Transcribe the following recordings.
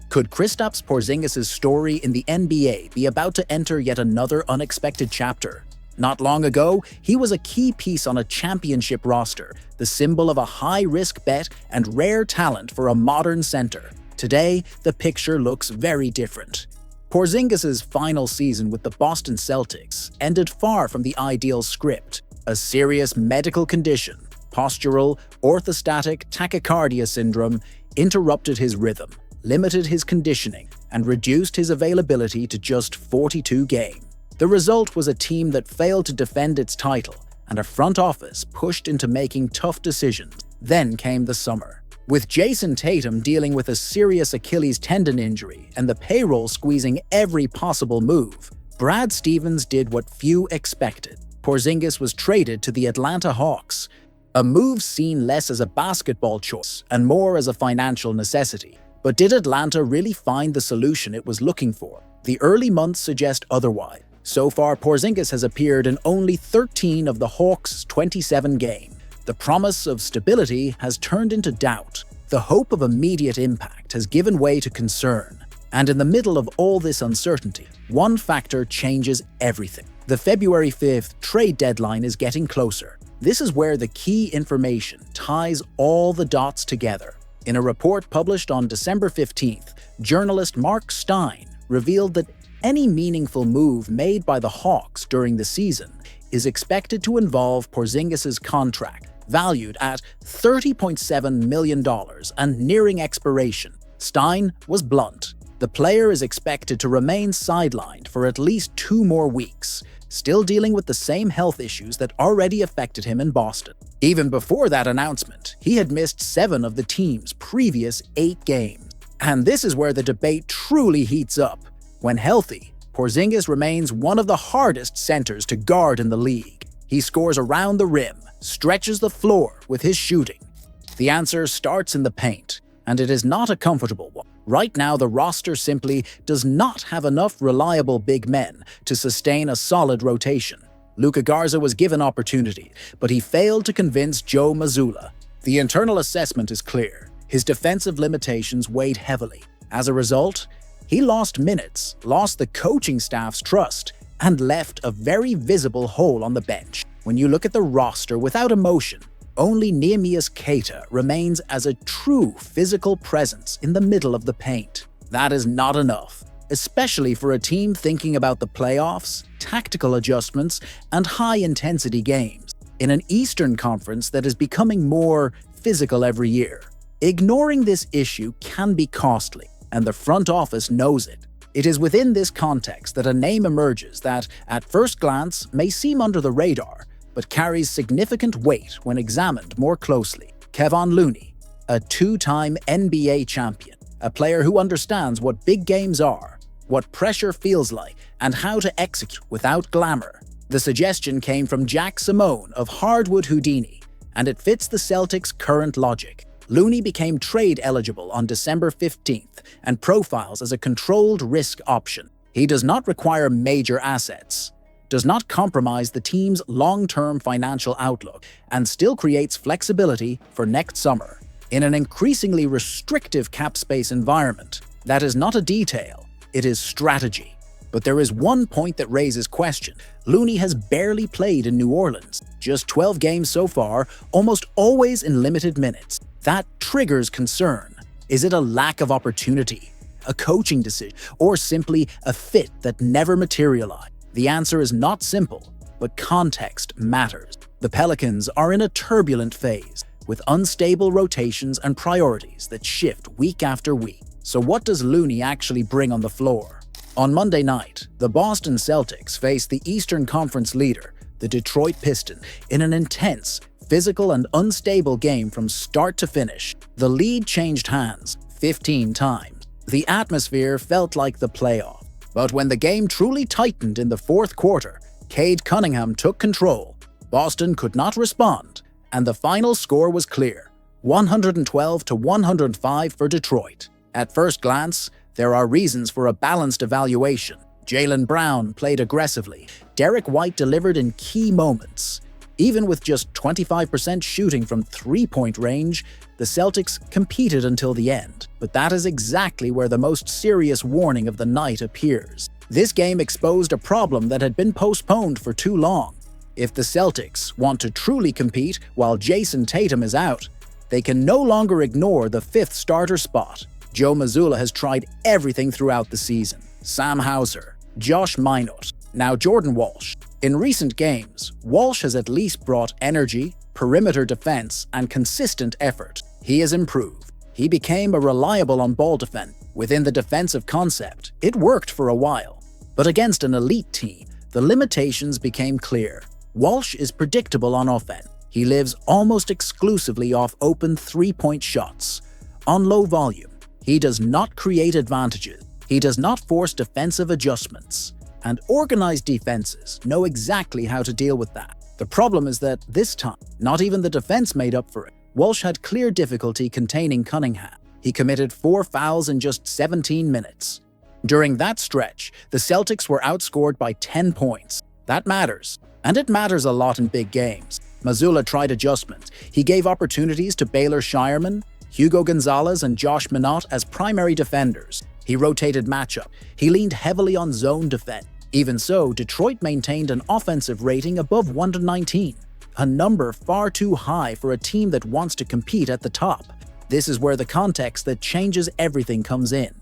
Could Kristaps Porzingis' story in the NBA be about to enter yet another unexpected chapter? Not long ago, he was a key piece on a championship roster, the symbol of a high-risk bet and rare talent for a modern center. Today, the picture looks very different. Porzingis' final season with the Boston Celtics ended far from the ideal script. A serious medical condition, postural orthostatic tachycardia syndrome, interrupted his rhythm, limited his conditioning, and reduced his availability to just 42 games. The result was a team that failed to defend its title and a front office pushed into making tough decisions. Then came the summer. With Jayson Tatum dealing with a serious Achilles tendon injury and the payroll squeezing every possible move, Brad Stevens did what few expected. Porzingis was traded to the Atlanta Hawks, a move seen less as a basketball choice and more as a financial necessity. But did Atlanta really find the solution it was looking for? The early months suggest otherwise. So far, Porzingis has appeared in only 13 of the Hawks' 27 games. The promise of stability has turned into doubt. The hope of immediate impact has given way to concern. And in the middle of all this uncertainty, one factor changes everything. The February 5th trade deadline is getting closer. This is where the key information ties all the dots together. In a report published on December 15th, journalist Mark Stein revealed that any meaningful move made by the Hawks during the season is expected to involve Porzingis' contract, valued at $30.7 million and nearing expiration. Stein was blunt. The player is expected to remain sidelined for at least 2 more weeks, still dealing with the same health issues that already affected him in Boston. Even before that announcement, he had missed 7 of the team's previous 8 games. And this is where the debate truly heats up. When healthy, Porzingis remains one of the hardest centers to guard in the league. He scores around the rim, stretches the floor with his shooting. The answer starts in the paint, and it is not a comfortable one. Right now, the roster simply does not have enough reliable big men to sustain a solid rotation. Luka Garza was given opportunity, but he failed to convince Joe Mazzulla. The internal assessment is clear. His defensive limitations weighed heavily. As a result, he lost minutes, lost the coaching staff's trust, and left a very visible hole on the bench. When you look at the roster without emotion, only Neemias Queta remains as a true physical presence in the middle of the paint. That is not enough, especially for a team thinking about the playoffs, tactical adjustments, and high-intensity games. In an Eastern Conference that is becoming more physical every year, ignoring this issue can be costly, and the front office knows it. It is within this context that a name emerges that, at first glance, may seem under the radar, but carries significant weight when examined more closely. Kevon Looney, a 2-time NBA champion, a player who understands what big games are, what pressure feels like, and how to execute without glamour. The suggestion came from Jack Simone of Hardwood Houdini, and it fits the Celtics' current logic. Looney became trade eligible on December 15th and profiles as a controlled risk option. He does not require major assets, does not compromise the team's long-term financial outlook, and still creates flexibility for next summer. In an increasingly restrictive cap space environment, that is not a detail, it is strategy. But there is one point that raises question. Looney has barely played in New Orleans, just 12 games so far, almost always in limited minutes. That triggers concern. Is it a lack of opportunity, a coaching decision, or simply a fit that never materialized? The answer is not simple, but context matters. The Pelicans are in a turbulent phase, with unstable rotations and priorities that shift week after week. So what does Looney actually bring on the floor? On Monday night, the Boston Celtics faced the Eastern Conference leader, the Detroit Pistons, in an intense, physical and unstable game from start to finish. The lead changed hands 15 times. The atmosphere felt like the playoff. But when the game truly tightened in the fourth quarter, Cade Cunningham took control. Boston could not respond, and the final score was clear, 112-105 for Detroit. At first glance, there are reasons for a balanced evaluation. Jaylen Brown played aggressively. Derek White delivered in key moments. Even with just 25% shooting from three-point range, the Celtics competed until the end. But that is exactly where the most serious warning of the night appears. This game exposed a problem that had been postponed for too long. If the Celtics want to truly compete while Jayson Tatum is out, they can no longer ignore the fifth starter spot. Joe Mazzulla has tried everything throughout the season. Sam Hauser, Josh Minot, now Jordan Walsh. In recent games, Walsh has at least brought energy, perimeter defense, and consistent effort. He has improved. He became a reliable on-ball defender. Within the defensive concept, it worked for a while. But against an elite team, the limitations became clear. Walsh is predictable on offense. He lives almost exclusively off open three-point shots. On low volume, he does not create advantages. He does not force defensive adjustments. And organized defenses know exactly how to deal with that. The problem is that this time, not even the defense made up for it. Walsh had clear difficulty containing Cunningham. He committed 4 fouls in just 17 minutes. During that stretch, the Celtics were outscored by 10 points. That matters, and it matters a lot in big games. Mazzulla tried adjustments. He gave opportunities to Baylor Shireman, Hugo Gonzalez, and Josh Minot as primary defenders. He rotated matchup. He leaned heavily on zone defense. Even so, Detroit maintained an offensive rating above 119, a number far too high for a team that wants to compete at the top. This is where the context that changes everything comes in.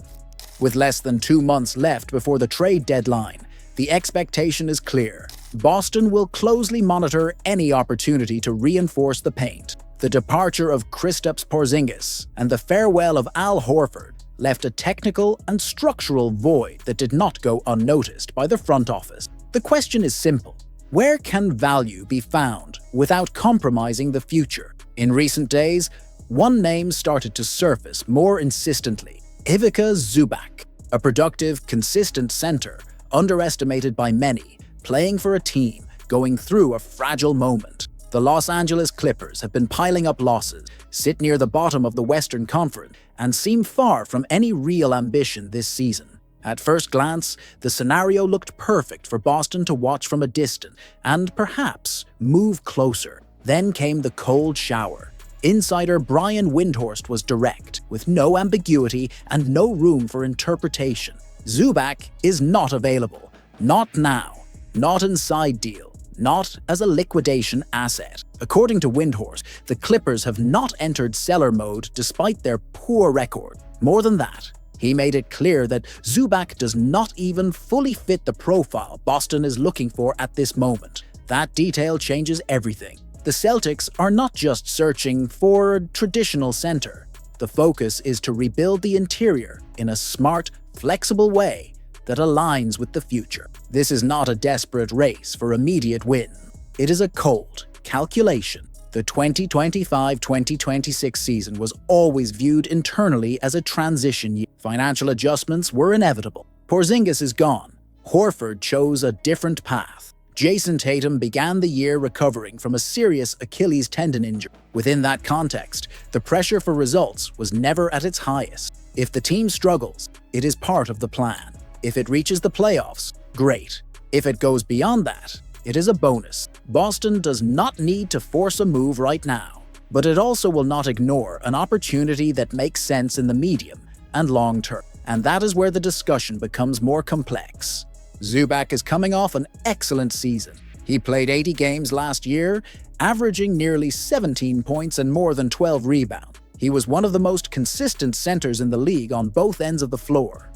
With less than 2 months left before the trade deadline, the expectation is clear. Boston will closely monitor any opportunity to reinforce the paint. The departure of Kristaps Porzingis and the farewell of Al Horford left a technical and structural void that did not go unnoticed by the front office. The question is simple. Where can value be found without compromising the future? In recent days, one name started to surface more insistently: Ivica Zubac, a productive, consistent center, underestimated by many, playing for a team going through a fragile moment. The Los Angeles Clippers have been piling up losses, sit near the bottom of the Western Conference, and seem far from any real ambition this season. At first glance, the scenario looked perfect for Boston to watch from a distance and perhaps move closer. Then came the cold shower. Insider Brian Windhorst was direct, with no ambiguity and no room for interpretation. Zubac is not available. Not now. Not in side deal. Not as a liquidation asset. According to Windhorst, the Clippers have not entered seller mode despite their poor record. More than that, he made it clear that Zubac does not even fully fit the profile Boston is looking for at this moment. That detail changes everything. The Celtics are not just searching for a traditional center. The focus is to rebuild the interior in a smart, flexible way that aligns with the future. This is not a desperate race for immediate win. It is a cold calculation. The 2025-2026 season was always viewed internally as a transition year. Financial adjustments were inevitable. Porzingis is gone. Horford chose a different path. Jayson Tatum began the year recovering from a serious Achilles tendon injury. Within that context, the pressure for results was never at its highest. If the team struggles, it is part of the plan. If it reaches the playoffs, great. If it goes beyond that, it is a bonus. Boston does not need to force a move right now, but it also will not ignore an opportunity that makes sense in the medium and long term. And that is where the discussion becomes more complex. Zubac is coming off an excellent season. He played 80 games last year, averaging nearly 17 points and more than 12 rebounds. He was one of the most consistent centers in the league on both ends of the floor.